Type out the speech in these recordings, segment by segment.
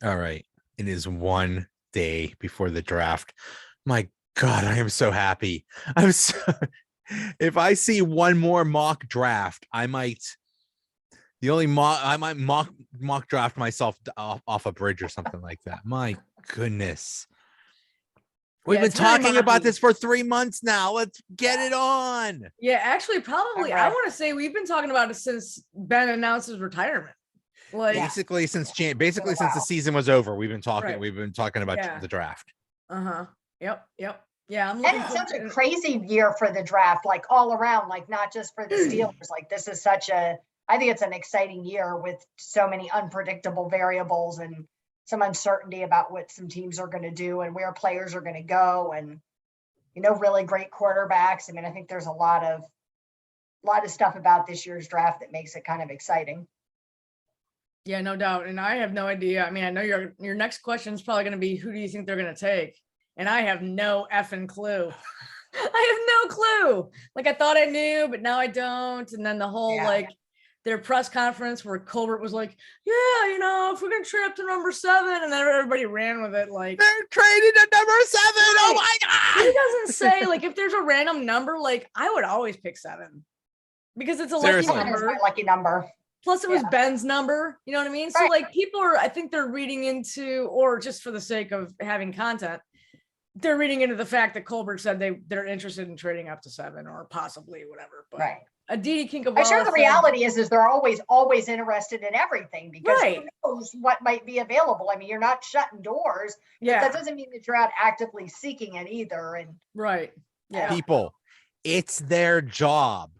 All right. It is one day before the draft. My God, I am so happy. I'm so if I see one more mock draft, I might mock draft myself off a bridge or something like that. My goodness. We've been talking about this for 3 months now. Let's get it on. Yeah, actually, probably. I want to say we've been talking about it since Ben announced his retirement. Like basically since the season was over, we've been talking. Right. We've been talking about the draft. Yep. Yeah, and it's such a crazy year for the draft, like all around, like not just for the Steelers. Like this is I think it's an exciting year with so many unpredictable variables and some uncertainty about what some teams are going to do and where players are going to go, and really great quarterbacks. I mean, I think there's a lot of stuff about this year's draft that makes it kind of exciting. Yeah, no doubt. And I have no idea. I mean, I know your next question is probably going to be, who do you think they're going to take? And I have no effing clue. I have no clue. Like, I thought I knew, but now I don't. And then the whole, their press conference where Colbert was like, yeah, if we're going to trade up to number 7, and then everybody ran with it. Like, they're trading to number 7. Right. Oh my God. He doesn't say, like, if there's a random number, like, I would always pick 7 because it's a lucky number. Plus it was Ben's number, you know what I mean? So like people I think they're reading into, or just for the sake of having content, they're reading into the fact that Colbert said they're interested in trading up to 7 or possibly whatever. But Aditi Kinkabala, I'm sure the reality is they're always interested in everything because who knows what might be available. I mean, you're not shutting doors. Yeah. That doesn't mean that you're out actively seeking it either. And people, it's their job.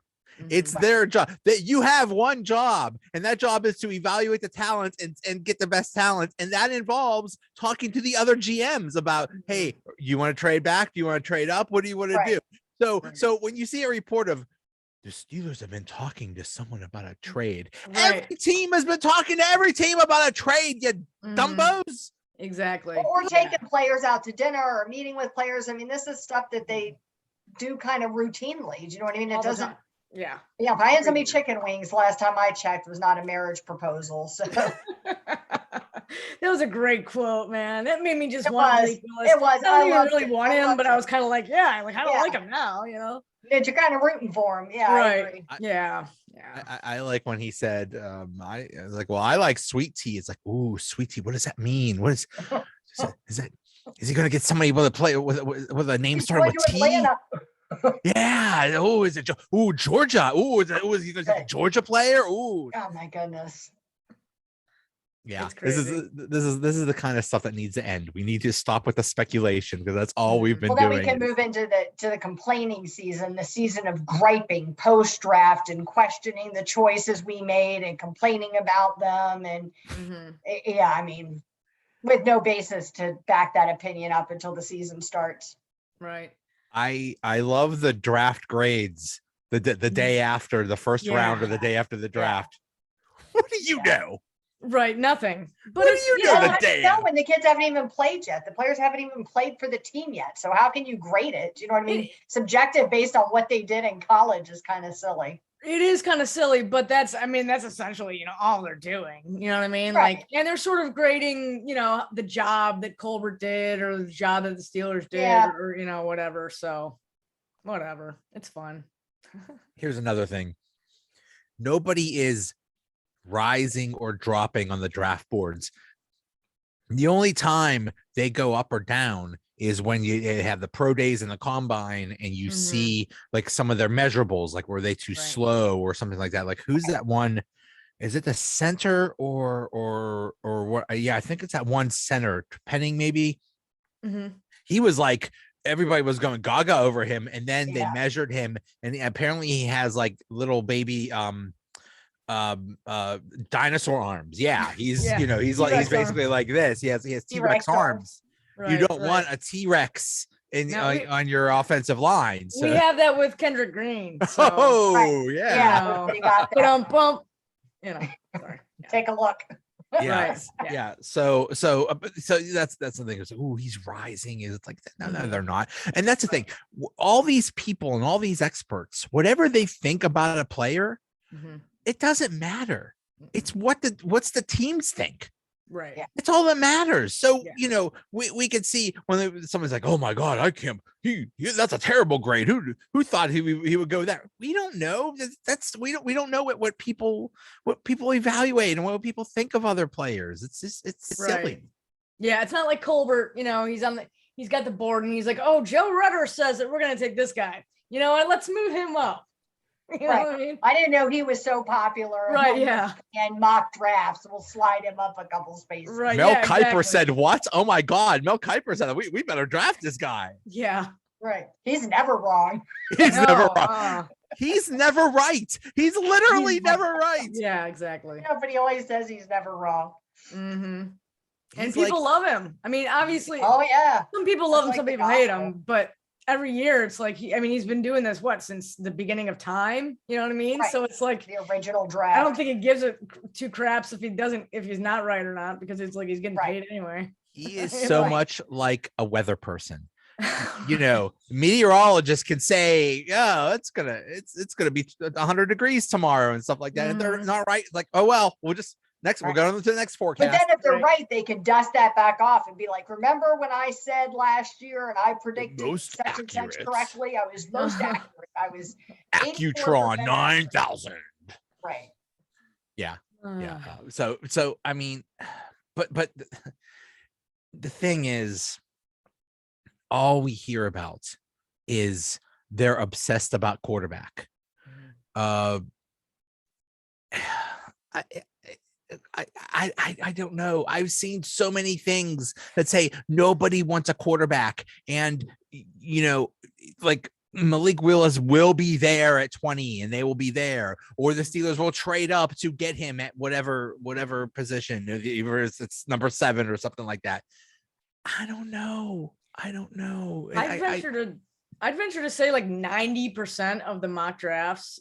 It's their job. That you have one job, and that job is to evaluate the talent and get the best talent. And that involves talking to the other GMs about, hey, you want to trade back? Do you want to trade up? What do you want to do? So when you see a report of the Steelers have been talking to someone about a trade, every team has been talking to every team about a trade, you dumbos. Exactly. Or taking players out to dinner or meeting with players. I mean, this is stuff that they do kind of routinely. Do you know what I mean? It doesn't. Yeah. If I had somebody chicken wings last time I checked, it was not a marriage proposal. So that was a great quote, man. That made me just it was. I didn't really want him, but I was kind of like, I don't like him now, You're kind of rooting for him. Yeah. Right. I agree. Yeah. I like when he said, I was like, well, I like sweet tea. It's like, ooh, sweet tea. What does that mean? What is he going to get somebody with a play with a name starting with T? Yeah. Oh, is it? Oh, Georgia. Oh, is he a Georgia player? Oh, my goodness. Yeah, this is the kind of stuff that needs to end. We need to stop with the speculation because that's all we've been doing. Then we can move into the complaining season, the season of griping post draft and questioning the choices we made and complaining about them. And I mean, with no basis to back that opinion up until the season starts. Right. I love the draft grades the day after the first round or the day after the draft. What do you know? Right, nothing. But what do you know the day? No, when the kids haven't even played yet. The players haven't even played for the team yet. So how can you grade it? Do you know what I mean? Subjective based on what they did in college is kind of silly. It is kind of silly, but that's essentially, all they're doing. You know what I mean? Right. Like, and they're sort of grading, the job that Colbert did or the job that the Steelers did or, whatever. So whatever. It's fun. Here's another thing. Nobody is rising or dropping on the draft boards. The only time they go up or down is when you have the pro days and the combine and you see like some of their measurables, like were they too slow or something like that. Like who's that one? Is it the center or what? Yeah, I think it's that one center, Penning maybe. He was like, everybody was going gaga over him, and then they measured him, and apparently he has like little baby dinosaur arms. Yeah, he's he's basically like this. He has T-Rex arms. Right, you don't want a T-Rex on your offensive line. So. We have that with Kendrick Green. So. Sorry. Take a look. Yeah. So that's the thing. It's like, oh, he's rising. It's like, no, they're not. And that's the thing. All these people and all these experts, whatever they think about a player, it doesn't matter. It's what's the teams think. Right. Yeah. It's all that matters. So, Yeah. we could see when someone's like, oh my God, I can't, that's a terrible grade. Who thought he would go there? We don't know. We don't know what people evaluate and what people think of other players. It's just, it's Right. silly. Yeah. It's not like Colbert, he's got the board and he's like, oh, Joe Rudder says that we're going to take this guy. You know what? Let's move him up. You know what I mean? I didn't know he was so popular. Right, among yeah. And mock drafts. We'll slide him up a couple spaces. Right. Mel yeah, Kiper exactly. said, what? Oh my God. Mel Kiper said, we better draft this guy. Yeah. Right. He's never wrong. He's never No, wrong. He's never right. He's literally He's never right. Yeah, exactly. But he always says he's never wrong. Mm-hmm. And He's people love him. I mean, obviously, Oh yeah. some people love him, That's some like the people hate gospel. him, but every year it's like he's been doing this since the beginning of time. You know what I mean? Right. So it's like The original draft. I don't think it gives it two craps if he's not right or not, because it's like he's getting Right. paid anyway. He is so Right. much like a weather person. Meteorologists can say, oh, it's gonna be 100 degrees tomorrow and stuff like that. And they're Mhm. not right. It's like, oh well, we'll Right. go on to the next But forecast. then if they're Right. right, they can dust that back off and be like, remember when I said last year and I predicted Most such and such accurate. correctly? I was most accurate. I was Accutron 84% 9000. right. Yeah. Ah. So I mean, but the thing is, all we hear about is they're obsessed about quarterback. I don't know. I've seen so many things that say nobody wants a quarterback, and like Malik Willis will be there at 20 and they will be there, or the Steelers will trade up to get him at whatever position, either it's number 7 or something like that. I don't know. I'd venture to say like 90% of the mock drafts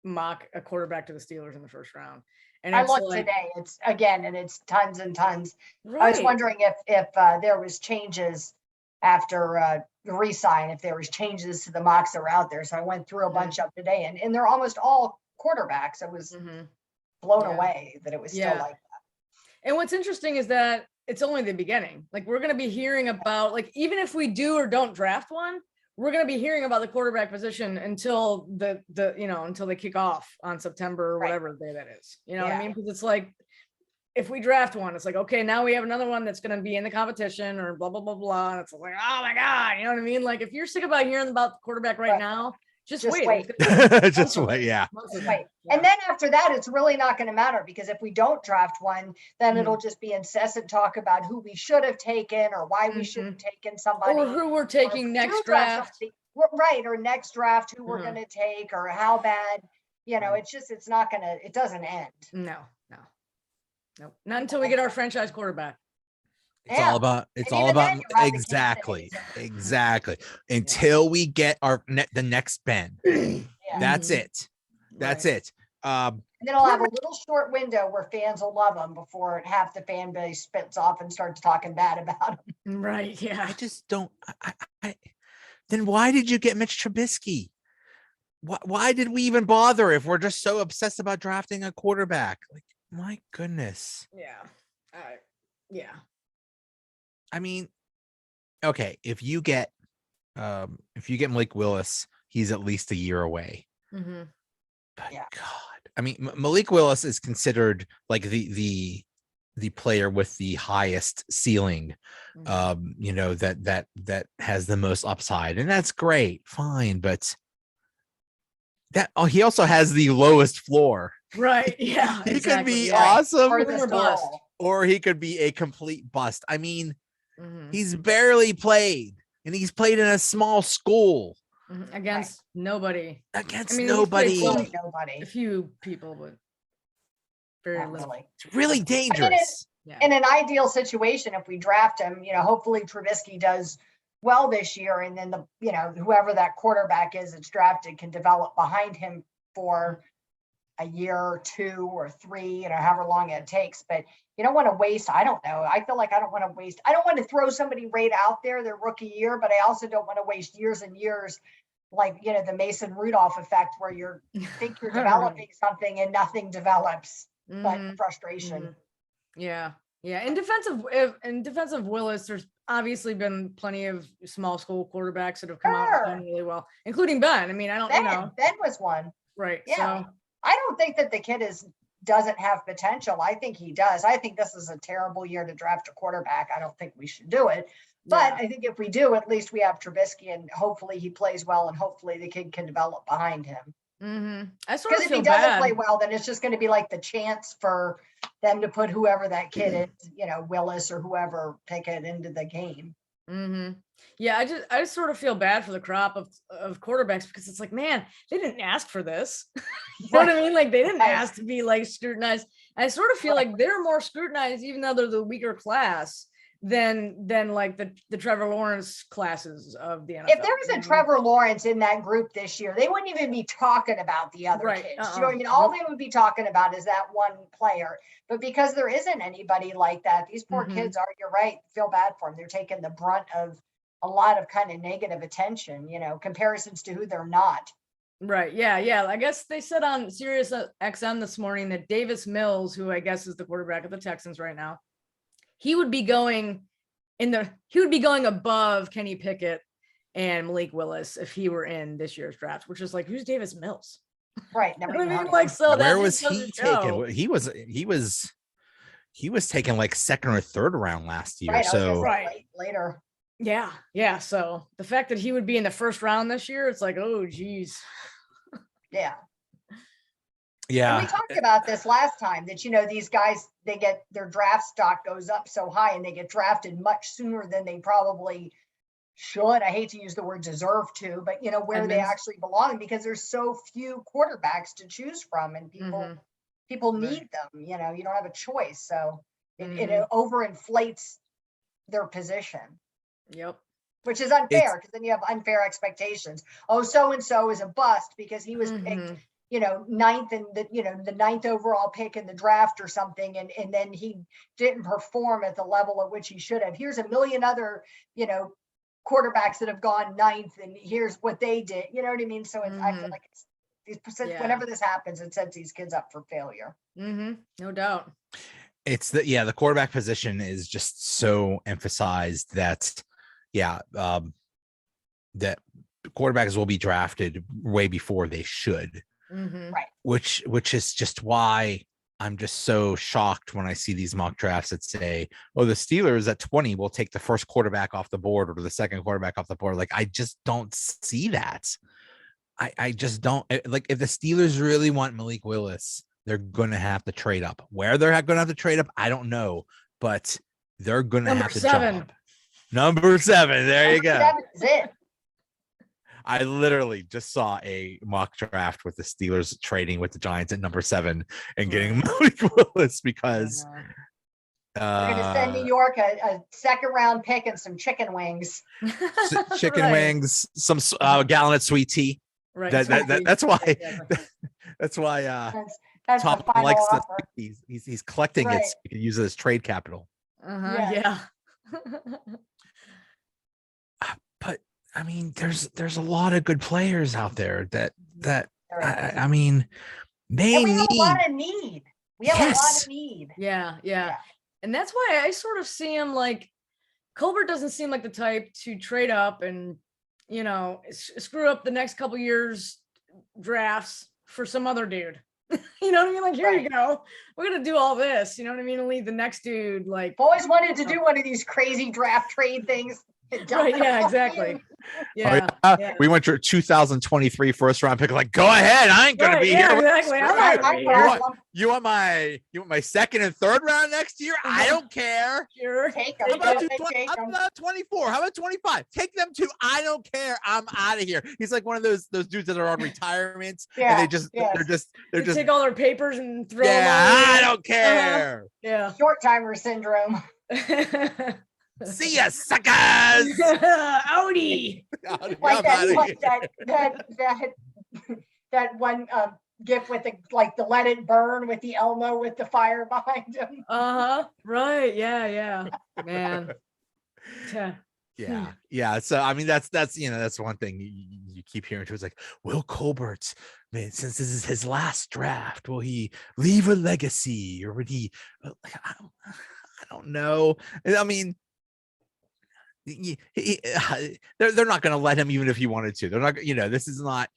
mock a quarterback to the Steelers in the first round. And I it's looked like, today. It's again, and it's tons and tons. right. I was wondering if there was changes after the re-sign, if there was changes to the mocks that are out there. So I went through a bunch up today, and they're almost all quarterbacks. I was Mhm. blown Yeah. away that it was still Yeah. like that. And what's interesting is that it's only the beginning. Like we're going to be hearing about, like, even if we do or don't draft one, we're going to be hearing about the quarterback position until until they kick off on September or Right. whatever day that is. You know what I Yeah. mean? Because it's like, if we draft one, it's like, okay, now we have another one that's going to be in the competition or blah, blah, blah, blah. And it's like, oh my God, you know what I mean? Like if you're sick about hearing about the quarterback right Right. now, just Just wait. wait. It's gonna take Just months of wait, it. yeah. Months of it. Right. Yeah. And then after that, it's really not going to matter, because if we don't draft one, then it'll just be incessant talk about who we should have taken or why we should have taken somebody. or who we're or taking if we next do draft. somebody- right, or next draft, who we're Mhm. going to take, or how bad, it's not going to, it doesn't end. No. Not until we get our franchise quarterback. It's Yeah. all about And even then, you have the exactly until we get the next Ben. Yeah. That's Mhm. it. That's Right. it. And then I'll have a little short window where fans will love them before half the fan base spits off and starts talking bad about them. Right. Yeah. I just don't. Then why did you get Mitch Trubisky? Why did we even bother if we're just so obsessed about drafting a quarterback? Like, my goodness. Yeah. Yeah. I mean, okay, if you get Malik Willis, he's at least a year away. Mm-hmm. But Yeah. God, I mean, Malik Willis is considered like the player with the highest ceiling, that has the most upside, and that's great, fine, but he also has the lowest floor. Right. Yeah. He could be exactly. awesome, Or Boom the or bust. ball. or he could be a complete bust. I mean, Mhm. he's barely played, and he's played in a small school Mhm. Against nobody. against I mean, nobody. he's played Really nobody. A few people, but very Not little. really. It's really dangerous. Yeah. In an ideal situation, if we draft him, hopefully Trubisky does well this year, and then whoever that quarterback is that's drafted can develop behind him for a year or 2 or 3, however long it takes. But you don't want to waste, I don't know. I feel like I don't want to throw somebody right out there their rookie year, but I also don't want to waste years and years, like, the Mason Rudolph effect, where think you're developing something and nothing develops. but Mhm, frustration. mhm. Yeah. Yeah. In defensive Willis, there's obviously been plenty of small school quarterbacks that have come out and done Sure. really well, including Ben. I mean, I don't, Ben was one. right. Yeah. So I don't think that the kid doesn't have potential. I think he does. I think this is a terrible year to draft a quarterback. I don't think we should do it. But yeah. I think if we do, at least we have Trubisky, and hopefully he plays well, and hopefully the kid can develop behind him. I sort Because of if he feel doesn't bad. play well, then it's just going to be like the chance for them to put whoever that kid is, Willis or whoever, pick it into the game. Yeah, I just sort of feel bad for the crop of quarterbacks, because it's like, man, they didn't ask for this. You know what I mean? Like, they didn't Right. ask to be like scrutinized. I sort of feel like they're more scrutinized, even though they're the weaker class, than like the Trevor Lawrence classes of the NFL. If there was a Trevor Lawrence in that group this year, they wouldn't even be talking about the other Right, kids. You know what I mean? All they would be talking about is that one player. But because there isn't anybody like that, these poor kids are, you're right, feel bad for them. They're taking the brunt of a lot of kind of negative attention, comparisons to who they're not. Right. Yeah. Yeah. I guess they said on Sirius XM this morning that Davis Mills, who I guess is the quarterback of the Texans right now, he would be going above Kenny Pickett and Malik Willis if he were in this year's draft, which is like, who's Davis Mills? Right. Never even heard of like, him. so Where was he taken? He was taken like second or third round last year. Right, I was gonna So say later. Yeah. Yeah. So the fact that he would be in the first round this year, it's like, oh, geez. Yeah. yeah, And we talked about this last time that, these guys, they get their draft stock goes up so high and they get drafted much sooner than they probably should. I hate to use the word deserve to, but where they actually belong, because there's so few quarterbacks to choose from, and people need them. You don't have a choice. So it overinflates their position. Yep. Which is unfair, because then you have unfair expectations. Oh, so-and-so is a bust because he was picked, ninth and the ninth overall pick in the draft or something. And then he didn't perform at the level at which he should have. Here's a million other, quarterbacks that have gone ninth, and here's what they did. You know what I mean? So I feel like whenever this happens, it sets these kids up for failure. No doubt. It's the quarterback position is just so emphasized that that quarterbacks will be drafted way before they should. Right. Which is just why I'm just so shocked when I see these mock drafts that say, oh, the Steelers at 20 will take the first quarterback off the board or the second quarterback off the board. Like, I just don't see that. I just don't. Like, if the Steelers really want Malik Willis, they're going to have to trade up. Where they're going to have to trade up, I don't know, but they're going to have to jump up. Number 7. There you go. 7 is it. I literally just saw a mock draft with the Steelers trading with the Giants at number 7 and getting Malik Willis because they're going to send New York a second round pick and some chicken wings. Chicken wings, some gallon of sweet tea. Right. That's why. Exactly. That's why. That's Tom the final likes offer. he's collecting it so he can use it as trade capital. Yeah. But I mean, there's a lot of good players out there that I mean, they we need have a lot of need. We have a lot of need. Yeah. And that's why I sort of see him like Colbert doesn't seem like the type to trade up and, screw up the next couple years drafts for some other dude. You know what I mean? Like, here you go. We're going to do all this. You know what I mean? And leave the next dude like. I've always wanted to do one of these crazy draft trade things. Right, yeah, exactly. Yeah, we went to 2023 first round pick. Like, go ahead. I ain't gonna be here. Exactly. You want my second and third round next year? I don't care. Sure. How about 24? How about 25? Take them to. I don't care. I'm out of here. He's like one of those dudes that are on retirement and they just take all their papers and throw them I don't care. Yeah. Short timer syndrome. See ya, suckers. Howdy. Like that one gif with the let it burn with the Elmo with the fire behind him. Right. Yeah. Man. Yeah. Yeah. So I mean, that's that's one thing you keep hearing too. It's like, will Colbert's, man, since this is his last draft, will he leave a legacy, or would he? I don't know. I mean, they're not going to let him even if he wanted to. They're not. This is not.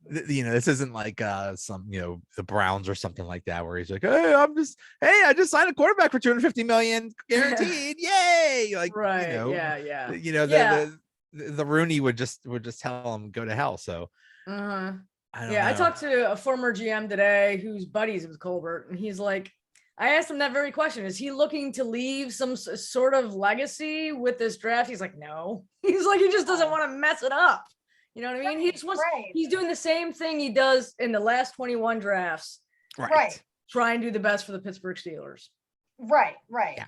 This isn't like some the Browns or something like that, where he's like, hey, I just signed a quarterback for 250 million guaranteed, yay! Like, right, yeah. The Rooney would just tell him go to hell. So Uh-huh. I don't Yeah, know. I talked to a former GM today who's buddies with Colbert, and he's like, I asked him that very question. Is he looking to leave some sort of legacy with this draft? He's like, no. He's like, he just doesn't want to mess it up. You know what I mean? He just wants, he's doing the same thing he does in the last 21 drafts. Right. Try and do the best for the Pittsburgh Steelers. Right. Yeah.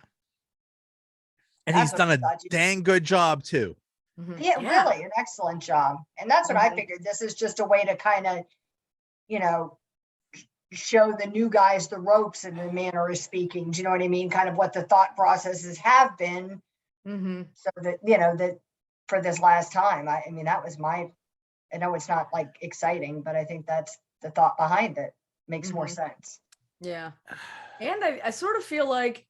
And he's done a dang good job too. Mhm. Yeah, really an excellent job. And that's what I figured. This is just a way to kind of, show the new guys the ropes in a manner of speaking. Do you know what I mean? Kind of what the thought processes have been. So that, that for this last time, I mean, that was I know it's not like exciting, but I think that's the thought behind it. Makes more sense. Yeah. And I sort of feel like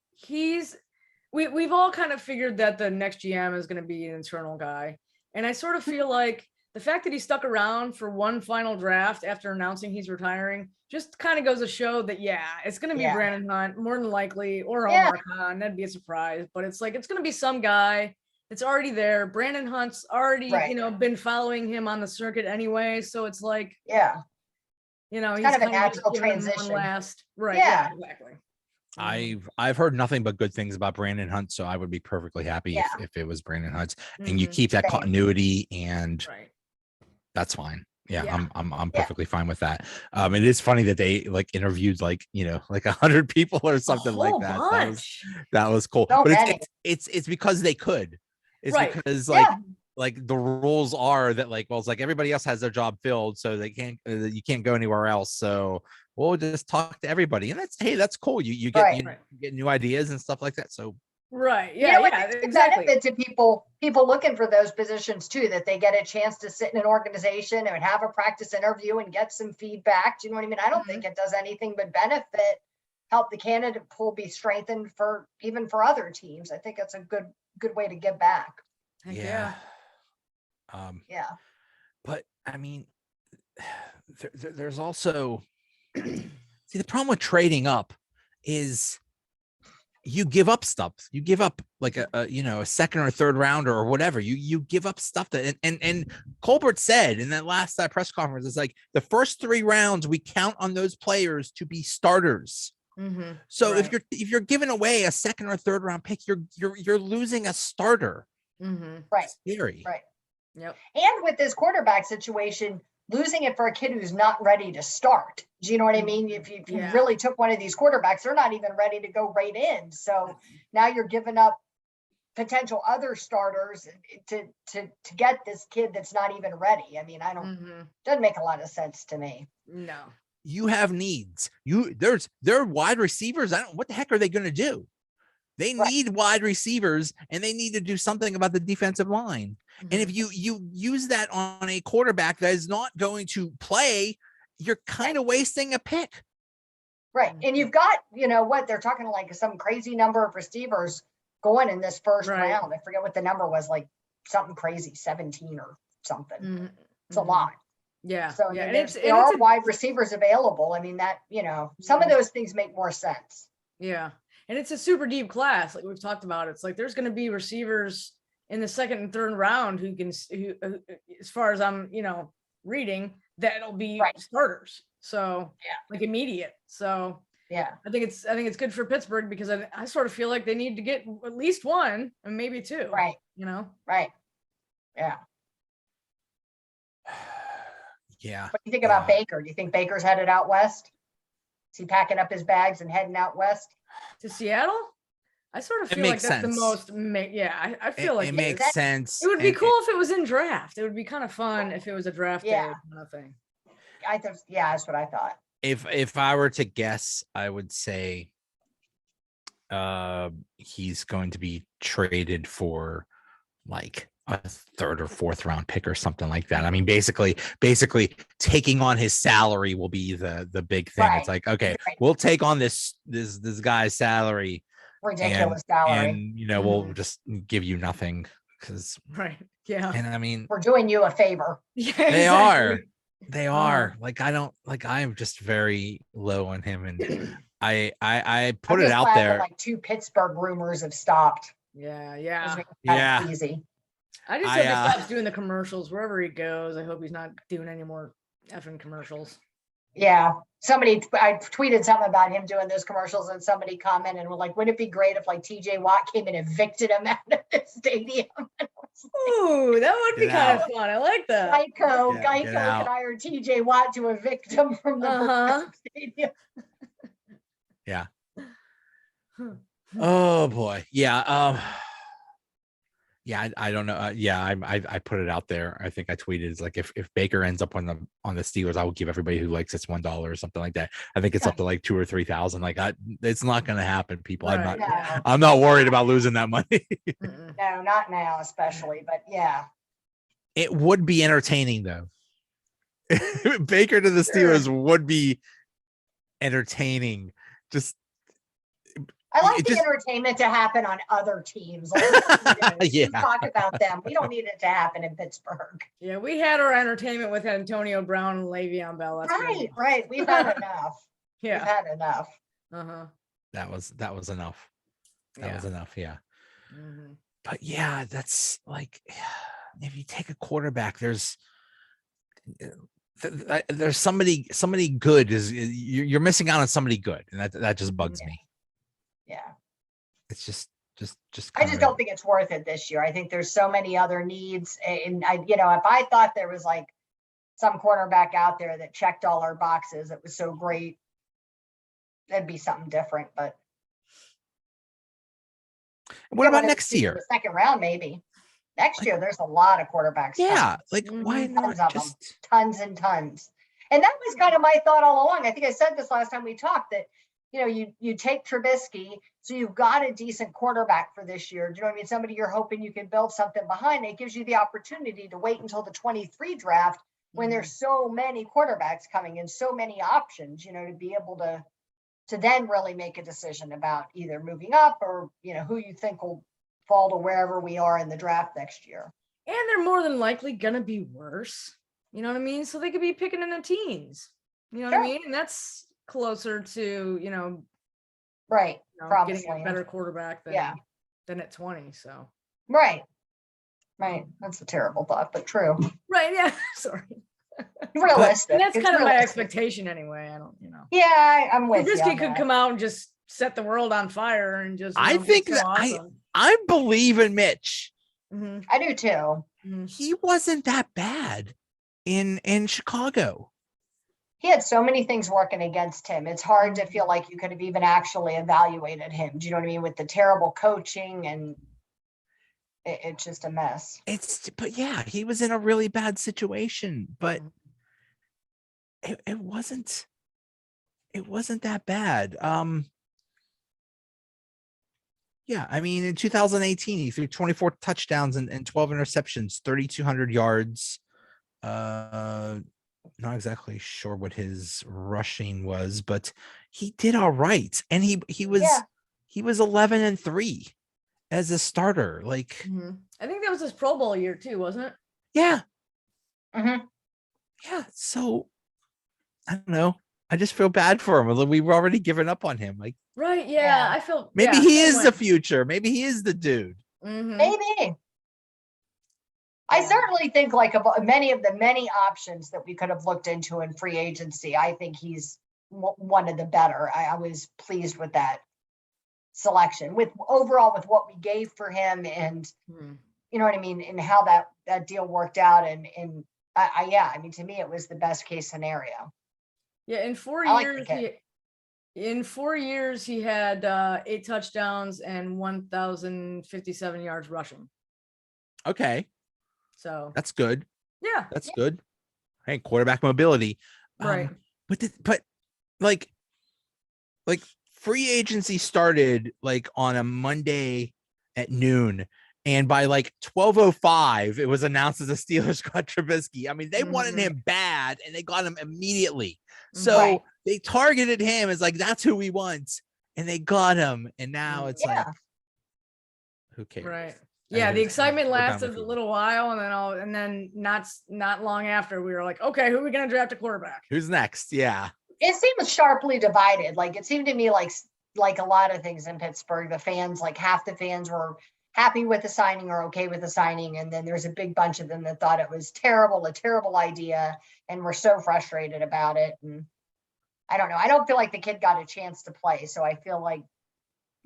we've all kind of figured that the next GM is going to be an internal guy. And I sort of feel like the fact that he stuck around for one final draft after announcing he's retiring just kind of goes to show that, it's going to be Brandon Hunt more than likely, or Omar Khan. That'd be a surprise, but it's like, it's going to be some guy that's already there. Brandon Hunt's already, been following him on the circuit anyway. So it's like, he's kind of a natural transition. Right. Yeah, exactly. I've heard nothing but good things about Brandon Hunt, so I would be perfectly happy if it was Brandon Hunt, and you keep that continuity, and that's fine. I'm perfectly fine with that. It is funny that they like interviewed like 100 people or something like that. That was cool. So but it's because they could. It's because like the rules are that it's like everybody else has their job filled, so they can't you can't go anywhere else. So we'll just talk to everybody, and that's cool. You get you get new ideas and stuff like that. So exactly. Benefit to people looking for those positions too, that they get a chance to sit in an organization and have a practice interview and get some feedback. Do you know what I mean? I don't think it does anything but benefit, help the candidate pool be strengthened for other teams. I think it's a good way to give back. But I mean, there's also see, the problem with trading up is you give up stuff. You give up like a second or third rounder or whatever. You give up stuff that and Colbert said in that last press conference, it's like the first 3 rounds we count on those players to be starters. So if you're giving away a second or third round pick, you're losing a starter. Right. Scary. Right. Yep. And with this quarterback situation, losing it for a kid who's not ready to start. Do you know what I mean? If you really took one of these quarterbacks, they're not even ready to go right in. So now you're giving up potential other starters to get this kid that's not even ready. I mean, doesn't make a lot of sense to me. No. You have needs. They're wide receivers. What the heck are they going to do? They need wide receivers, and they need to do something about the defensive line. And if you use that on a quarterback that is not going to play, you're kind of wasting a pick. Right. And you've got, they're talking like some crazy number of receivers going in this first round. I forget what the number was, like something crazy, 17 or something. It's a lot. Yeah. So there are wide receivers available. I mean, that, some of those things make more sense. Yeah. And it's a super deep class, like we've talked about. It's like there's going to be receivers in the second and third round who as far as I'm, reading, that'll be starters. So like immediate. So I think it's good for Pittsburgh, because I sort of feel like they need to get at least one and maybe 2. Right. Right. Yeah. Yeah. What do you think about Baker? Do you think Baker's headed out west? Is he packing up his bags and heading out west? To Seattle? I sort of feel like that's the most. I feel like it makes sense. It would be cool if it was in draft. It would be kind of fun if it was a draft day kind of thing. I think, that's what I thought. If I were to guess, I would say he's going to be traded for like a third or fourth round pick or something like that. I mean, basically taking on his salary will be the big thing. Right. It's like, okay, Right. we'll take on this guy's salary Ridiculous salary. and you know, we'll just give you nothing because, Right. Yeah. and I mean, We're doing you a favor. Yeah. they exactly. are like, I'm just very low on him, and I put I'm it just out glad that there. like 2 Pittsburgh rumors have stopped. Yeah. It's Yeah. been kind Yeah. of easy. I just I, hope he uh, stops doing the commercials wherever he goes. I hope he's not doing any more effing commercials. Yeah. I tweeted something about him doing those commercials and somebody commented and were like, wouldn't it be great if like TJ Watt came and evicted him out of the stadium? Ooh, that would be Get kind out. of fun. I like that. Geico Get could out. hire TJ Watt to evict him from the Progressive stadium. Yeah. Oh boy. Yeah. Yeah, I don't know. Yeah, I put it out there. I think I tweeted, it's like, if Baker ends up on the Steelers, I will give everybody who likes it's $1 or something like that. I think it's up to like 2,000 or 3,000. Like, it's not going to happen, people. Right, yeah. I'm not worried about losing that money. No, not now, especially, but yeah. It would be entertaining though. Baker to the Steelers would be entertaining. Just I like it the just- entertainment to happen on other teams. Like, we don't need it. Yeah. We talk about them. We don't need it to happen in Pittsburgh. Yeah, we had our entertainment with Antonio Brown and Le'Veon Bell. That's good Right, enough. right. We've had enough. We've Yeah. had enough. Uh-huh. that was enough. That Yeah. was enough. Yeah. Mhm. But yeah, that's like, if you take a quarterback, there's somebody good you're missing out on somebody good, and that just bugs me. Yeah. It's just I just don't think it's worth it this year. I think there's so many other needs. And if I thought there was like some cornerback out there that checked all our boxes, it was so great, that'd be something different. But what about whether next it's in year? the second round, maybe. Next year, there's a lot of quarterbacks. Yeah, coming. like why Mhm. not Tons of them. just Tons and tons. And that was kind of my thought all along. I think I said this last time we talked, that you take Trubisky, so you've got a decent quarterback for this year. Do you know what I mean? Somebody you're hoping you can build something behind. It gives you the opportunity to wait until the 23 draft when there's so many quarterbacks coming and so many options, to be able to then really make a decision about either moving up or, who you think will fall to wherever we are in the draft next year. And they're more than likely gonna be worse. You know what I mean? So they could be picking in their teens. You know what I Sure. mean? And that's closer to, Right. getting a Promising. better quarterback than at 20. So Right. That's a terrible thought, but true. right, yeah. Sorry. Realistic. And that's It's kind of my realistic. expectation anyway. I don't, Yeah, I'm with you. Trubisky on could that. come out and just set the world on fire and just I be think so that awesome. I believe in Mitch. Mhm. I do too. He wasn't that bad in Chicago. He had so many things working against him. It's hard to feel like you could have even actually evaluated him. Do you know what I mean? With the terrible coaching, and it's just a mess. But yeah, he was in a really bad situation, but it wasn't that bad. Yeah, I mean, in 2018, he threw 24 touchdowns and 12 interceptions, 3,200 yards. Not exactly sure what his rushing was, but he did all right. And he was 11-3 as a starter. Like, I think that was his Pro Bowl year too, wasn't it? yeah. Mm-hmm. Yeah. So I don't know. I just feel bad for him. We were already given up on him. Like, Right. Yeah. I feel maybe yeah, he same is way. the future. Maybe he is the dude. Maybe. I certainly think like of many options that we could have looked into in free agency, I think he's one of the better. I was pleased with that selection, with what we gave for him, and you know what I mean, and how that deal worked out. And I mean, to me, it was the best case scenario. Yeah, in 4 I like years, the kid. in 4 years he had 8 touchdowns and 1,057 yards rushing. Okay. So That's good. yeah, That's good. Hey, quarterback mobility. right. But like free agency started like on a Monday at noon, And by like 12:05, it was announced as the Steelers got Trubisky. I mean, they wanted him bad and they got him immediately. So they targeted him as like, that's who we want. And they got him. And now it's like, who cares? Right. Yeah, the Anyways, excitement we're done lasted with a you. little while, and then not long after we were like, okay, who are we gonna draft a quarterback? Who's next? Yeah. It seems sharply divided. Like it seemed to me like a lot of things in Pittsburgh, the fans, like half the fans were happy with the signing or okay with the signing, and then there's a big bunch of them that thought it was terrible, a terrible idea, and were so frustrated about it. And I don't know. I don't feel like the kid got a chance to play, so I feel like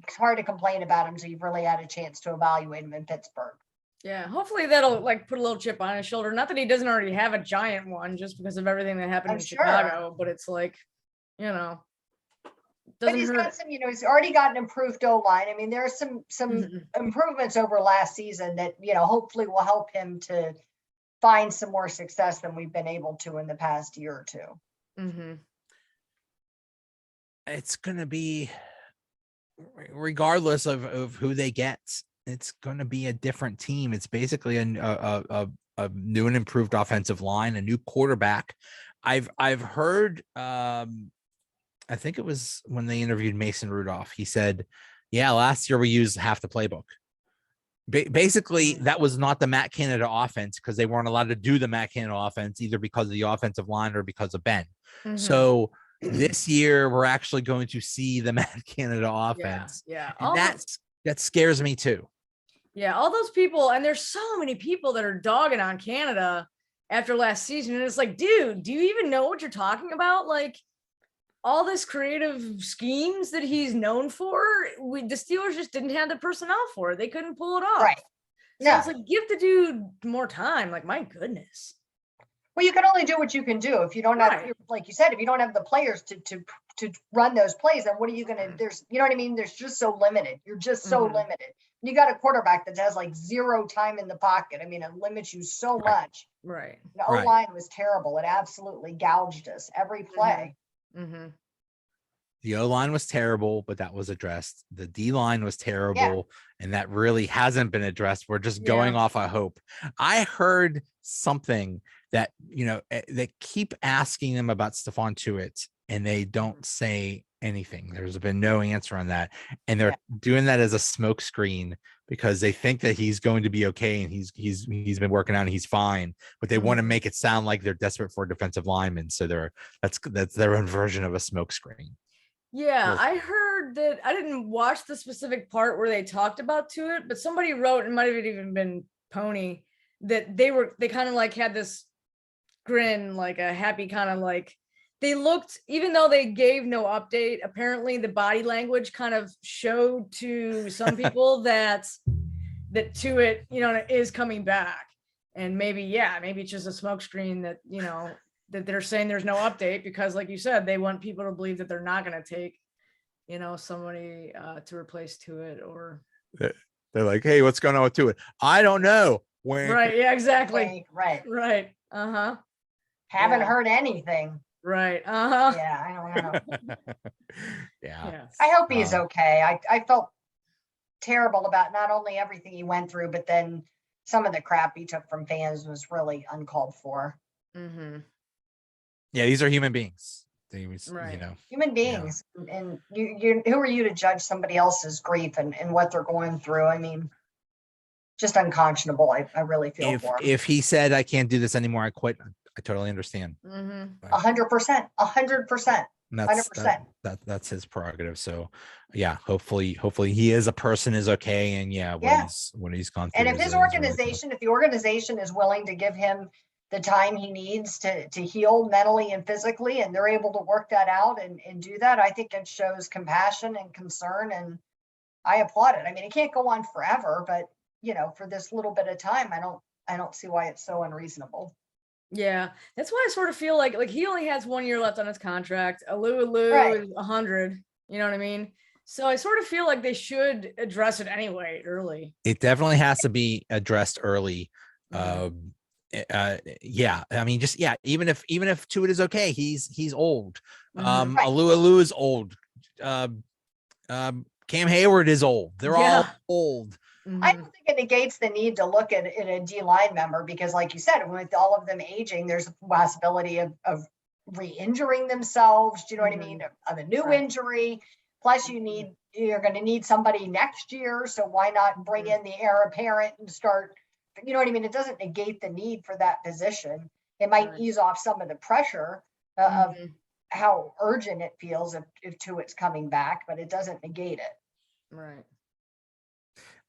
it's hard to complain about him. So you've really had a chance to evaluate him in Pittsburgh. Yeah, hopefully that'll like put a little chip on his shoulder. Not that he doesn't already have a giant one just because of everything that happened I'm in sure. Chicago, but it's like, you know, But he's got some, he's already got an improved O-line. I mean, there are some improvements over last season that, hopefully will help him to find some more success than we've been able to in the past year or two. It's going to be, regardless of who they get, it's going to be a different team. It's basically a new and improved offensive line, a new quarterback. I've heard, I think it was when they interviewed Mason Rudolph. He said, yeah, last year we used half the playbook. Basically, that was not the Matt Canada offense because they weren't allowed to do the Matt Canada offense either because of the offensive line or because of Ben. So this year we're actually going to see the Matt Canada offense. Yeah. And that scares me too. Yeah. All those people, and there's so many people that are dogging on Canada after last season. And it's like, dude, do you even know what you're talking about? Like all this creative schemes that he's known for, the Steelers just didn't have the personnel for it. They couldn't pull it off. Right. So it's like, give the dude more time. Like, my goodness. Well, you can only do what you can do. If you don't have, like you said, if you don't have the players to run those plays, then what are you going to, you know what I mean? There's just so limited. You're just so limited. You got a quarterback that has like zero time in the pocket. I mean, it limits you so much. Right. The O-line was terrible. It absolutely gouged us every play. The O-line was terrible, but that was addressed. The D-line was terrible, and that really hasn't been addressed. We're just going off of hope. I heard something that, they keep asking them about Stephon Tuitt, and they don't say anything. There's been no answer on that. And they're doing that as a smokescreen because they think that he's going to be okay, and he's been working out and he's fine, but they want to make it sound like they're desperate for a defensive lineman. So that's their own version of a smokescreen. Yeah, I heard that. I didn't watch the specific part where they talked about Tuitt, but somebody wrote, it might have even been Pony, that they kind of like had this grin, like a happy kind of like, they looked, even though they gave no update, apparently the body language kind of showed to some people that Tuitt, is coming back. And maybe it's just a smokescreen that, that they're saying there's no update because, like you said, they want people to believe that they're not going to take, somebody to replace Tuitt, or they're like, hey, what's going on with Tuitt? I don't know. Right. Yeah, exactly. Right. Haven't heard anything. Right. Yeah, I don't know. Yeah. I hope he's okay. I felt terrible about not only everything he went through, but then some of the crap he took from fans was really uncalled for. Yeah, these are human beings. Human beings. And you who are you to judge somebody else's grief and what they're going through? I mean, just unconscionable. I really feel for him. If he said, I can't do this anymore, I quit, I totally understand. 100%. 100%. 100%. That's his prerogative. So yeah, hopefully he is a person is okay. And what he's gone through. And if his organization, if the organization is willing to give him the time he needs to heal mentally and physically, and they're able to work that out and do that, I think it shows compassion and concern, and I applaud it. I mean, it can't go on forever, but for this little bit of time, I don't see why it's so unreasonable. Yeah, that's why I sort of feel like he only has 1 year left on his contract. Alou is 100. You know what I mean? So I sort of feel like they should address it anyway early. It definitely has to be addressed early. I mean, even if Tuitt is okay, he's old. Alou is old. Cam Hayward is old. They're all old. I Mhm. don't think it negates the need to look at a D line member because, like you said, with all of them aging, there's a possibility of re-injuring themselves. Do you know what I mean? Of a new Right. injury. Plus, you're going to need somebody next year. So why not bring in the heir apparent and start? You know what I mean? It doesn't negate the need for that position. It might Right. ease off some of the pressure of Mhm. how urgent it feels if Tuitt's coming back, but it doesn't negate it. Right.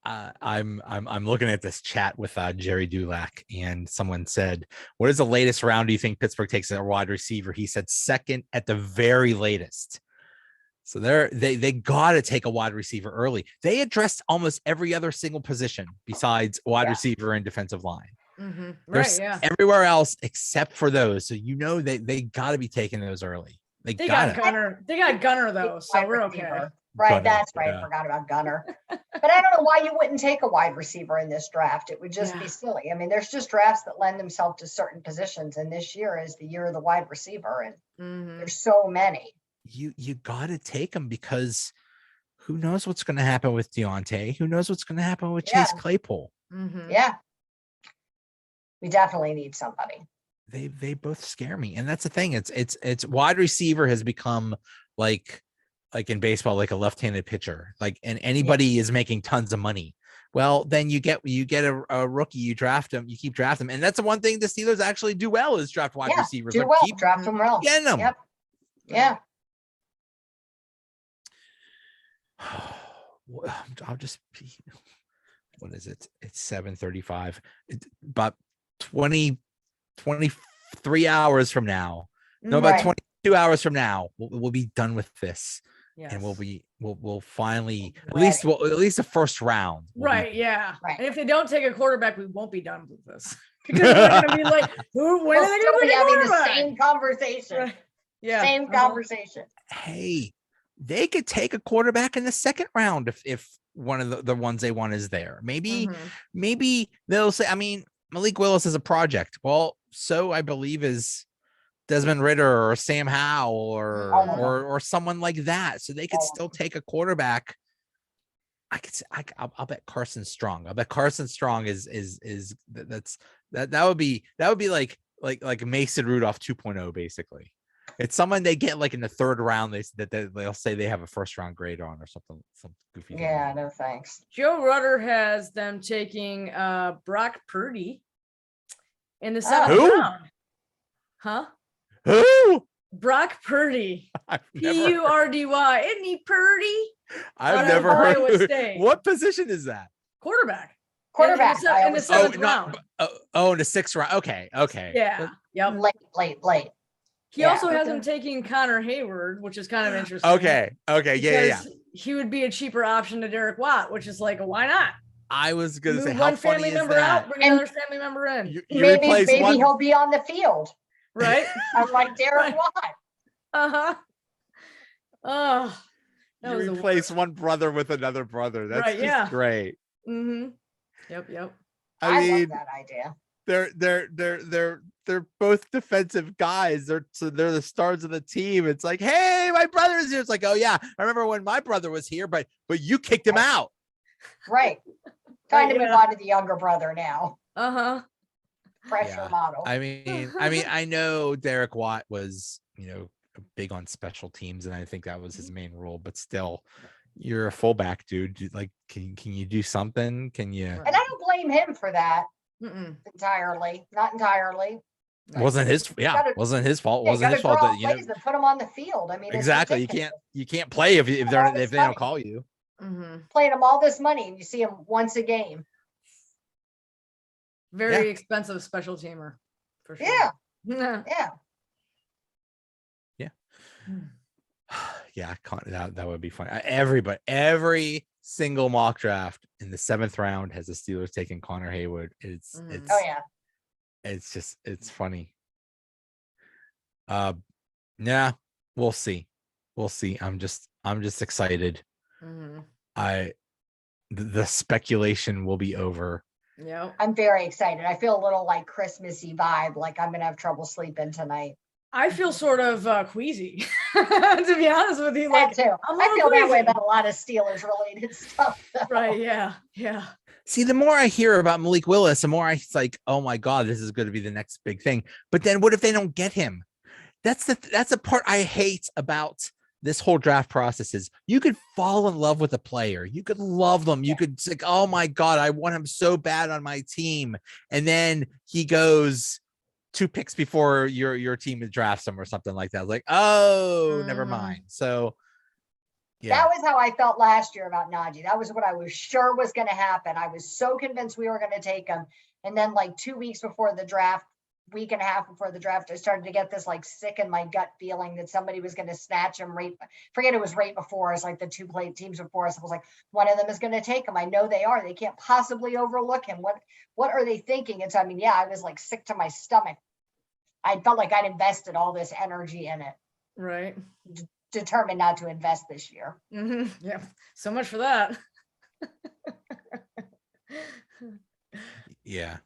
I'm looking at this chat with Jerry Dulac, and someone said, "What is the latest round do you think Pittsburgh takes a wide receiver?" He said second at the very latest. So they got to take a wide receiver early. They addressed almost every other single position besides wide receiver and defensive line. Mhm. They're Right. Yeah. everywhere else except for those. So they got to be taking those early. They They got got Gunner. They got Gunner though, so Wide we're receiver. okay. Right, Gunner, that's right. yeah. Forgot about Gunner. But I don't know why you wouldn't take a wide receiver in this draft. It would just be silly. I mean, there's just drafts that lend themselves to certain positions, and this year is the year of the wide receiver, and Mhm. there's so many. You got to take them because who knows what's going to happen with Deontay? Who knows what's going to happen with Chase Claypool? Mhm. Yeah, we definitely need somebody. They both scare me, and that's the thing. It's wide receiver has become like in baseball, like a left-handed pitcher, like, and anybody is making tons of money. Well, then you get a rookie, you draft him, you keep drafting him, and that's the one thing the Steelers actually do well is draft wide receivers. Do well, draft them well. Getting them. Yep. Yeah. I'll just be. What is it? It's 7:35. About 23 hours from now. No, about 22 hours from now, we'll be done with this. Yes. And we'll finally at least the first round. Right. Yeah. Right. And if they don't take a quarterback, we won't be done with this because we're going to be like, when are they going to be having the same conversation? Right. Yeah. Same conversation. Hey, they could take a quarterback in the second round if one of the ones they want is there. Maybe they'll say, I mean, Malik Willis is a project. Well, so I believe is Desmond Ridder or Sam Howell or someone like that. So they could still take a quarterback. I'll bet Carson Strong. I'll bet Carson Strong that would be like Mason Rudolph 2.0 basically. It's someone they get like in the third round. They'll say they have a first round grade on or something. Some goofy. Yeah, no thanks. Joe Rudder has them taking Brock Purdy in the seventh round. Huh? Who? Brock Purdy. Purdy. Isn't he Purdy? I've never heard. What position is that? Quarterback. Quarterback in the seventh round. In the sixth round. Okay. Yeah. Yep. Late. He also has him taking Connor Hayward, which is kind of interesting. Okay. Yeah. He would be a cheaper option to Derek Watt, which is like, why not? I was going to say, Move how one funny family is member that? out, bring another family member in. Maybe he'll be on the field. Right? Like Derek Watt. Uh-huh. Oh. You replace one brother with another brother. That's just great. Mm-hmm. Yep. I mean, love that idea. They're both defensive guys. They're the stars of the team. It's like, hey, my brother's here. It's like, oh yeah, I remember when my brother was here, but you kicked him out. Right. Time to move on to the younger brother now. Uh-huh. Pressure model. I mean, I know Derek Watt was, big on special teams, and I think that was his main role, but still, you're a fullback, dude. Like, can you do something? Can you? And I don't blame him for that entirely. Not entirely. Wasn't his fault. Wasn't his fault that put him on the field. I mean, exactly. You can't play if they don't call you. Mm-hmm. Playing him all this money and you see him once a game. Very expensive special teamer, for sure. Yeah. Yeah, that would be fun. Every single mock draft in the 7th round has the Steelers taking Connor Hayward. It's funny. Yeah, we'll see. I'm just excited. Mm-hmm. The speculation will be over. Yeah, I'm very excited. I feel a little like Christmassy vibe, like I'm gonna have trouble sleeping tonight. I feel sort of queasy, to be honest with you. Like, too. I feel that way about a lot of Steelers related stuff. Right? Yeah. See, the more I hear about Malik Willis, the more it's like, oh my God, this is going to be the next big thing. But then what if they don't get him? That's the part I hate about this whole draft process is you could fall in love with a player. You could love them. You could like, oh my God, I want him so bad on my team. And then he goes 2 picks before your team drafts him or something like that. I was like, oh, never mind. So yeah. That was how I felt last year about Najee. That was what I was sure was going to happen. I was so convinced we were going to take him. And then like 2 weeks before the draft, week and a half before the draft, I started to get this like sick in my gut feeling that somebody was going to snatch him forget it was right before us, like the two teams before us. I was like, one of them is going to take him. I know they are. They can't possibly overlook him. What are they thinking? And so, I mean, yeah, I was like sick to my stomach. I felt like I'd invested all this energy in it. Right. Determined not to invest this year. Yeah. So much for that. Yeah.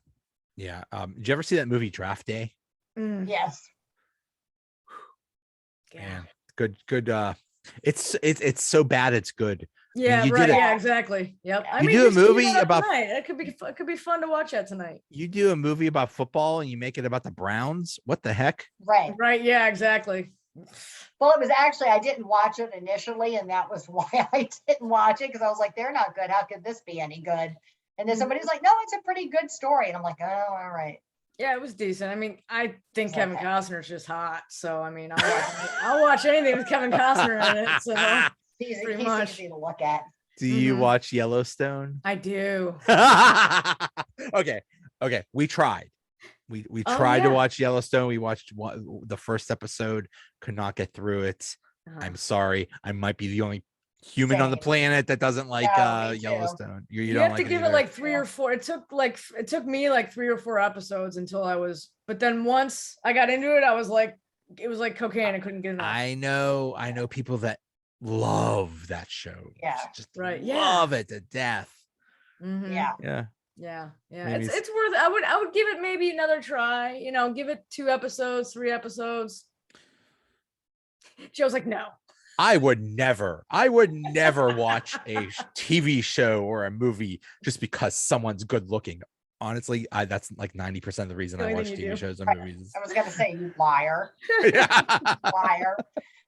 Yeah. Did you ever see that movie Draft Day? Yes. Yeah. Good. It's so bad it's good. Yeah, you right. did Yeah, exactly. Yep. You do a movie about tonight. It could be fun to watch that tonight. You do a movie about football and you make it about the Browns. What the heck? Right. Right. Yeah, exactly. Well, it was actually, I didn't watch it initially, and that was why I didn't watch it, because I was like, they're not good. How could this be any good? And then somebody's like, no, it's a pretty good story. And I'm like, oh, all right. Yeah, it was decent. I mean, I think Kevin Costner's just hot. So, I mean, I'll watch anything with Kevin Costner in it. So, he's pretty easy to look at. Do you watch Yellowstone? I do. Okay. We tried. We tried to watch Yellowstone. We watched the first episode, could not get through it. I'm sorry. I might be the only human on the planet that doesn't like Yellowstone. You don't have like to give it like 3 or 4. It took me like 3 or 4 episodes until but then once I got into it, I was like, it was like cocaine. I couldn't get enough. I know people that love that show. Yeah. Just right. love it to death. Yeah. It's worth it. I would give it maybe another try, give it 2 episodes, 3 episodes. Joe's like, no. I would never watch a TV show or a movie just because someone's good looking. Honestly, that's like 90% of the reason I watch TV shows and movies. I was going to say, you liar. Liar.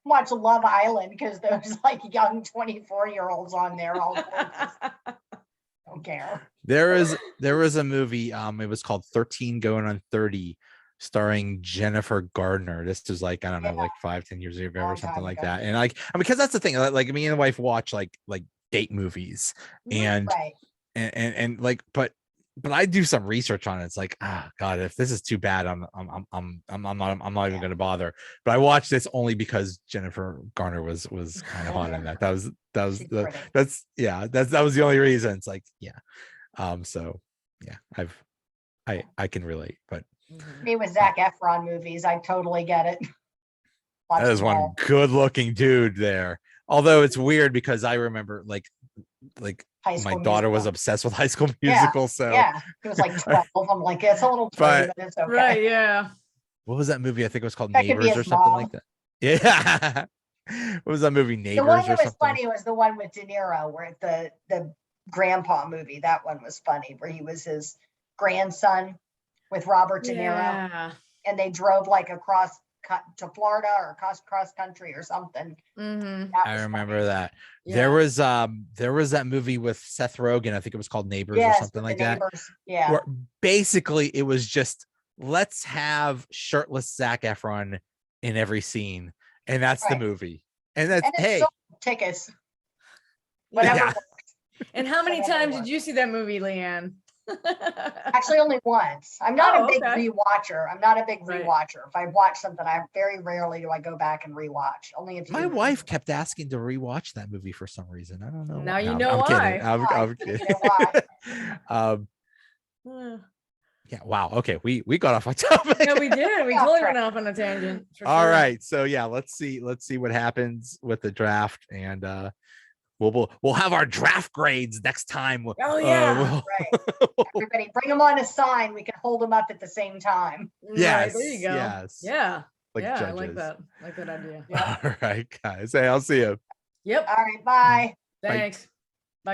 Watch Love Island because there's like young 24-year-olds on there. All don't care. There was a movie. It was called 13 Going on 30, starring Jennifer Gardner. This was like, I don't know, like 5-10 years ago or something like that. And like, because that's the thing. Like me and the wife watch like date movies, and like, but I do some research on it. It's like, God, if this is too bad, I'm not even going to bother. But I watched this only because Jennifer Garner was kind of hot in that. That was the only reason. It's like, so yeah, I can relate. But me with Zac Efron movies, I totally get it. That is one good looking dude there. Although it's weird because I remember like my daughter was obsessed with High School Musical. So it was like 12. I'm like, it's a little but it's okay. Right, yeah. What was that movie? I think it was called Neighbors or something like that. Yeah. What was that movie? Neighbors. The one that was funny was the one with De Niro, where the grandpa movie. That one was funny, where he was his grandson with Robert De Niro, and they drove like across to Florida or cross country or something. I remember that. There was that movie with Seth Rogen. I think it was called Neighbors or something like that. Yeah. Where basically it was just, let's have shirtless Zac Efron in every scene, and that's the movie. And that's tickets. Whatever. And how many times did you see that movie, LeeAnn? Actually, only once. I'm not a big rewatcher. If I watch something, I very rarely do I go back and rewatch. Only if my wife kept asking to rewatch that movie for some reason. I don't know. Now you know why. I'm kidding. Yeah. Wow. Okay. We got off our topic. Yeah, we did. We totally went off on a tangent. All right. So yeah, let's see what happens with the draft, and we'll have our draft grades next time. Oh yeah. Right. Everybody bring them on a sign. We can hold them up at the same time. Yes. Right, there you go. Yes. Yeah. Judges. I like that. I like that idea. All right, guys. Hey, I'll see you. Yep. All right. Bye. Thanks. Bye.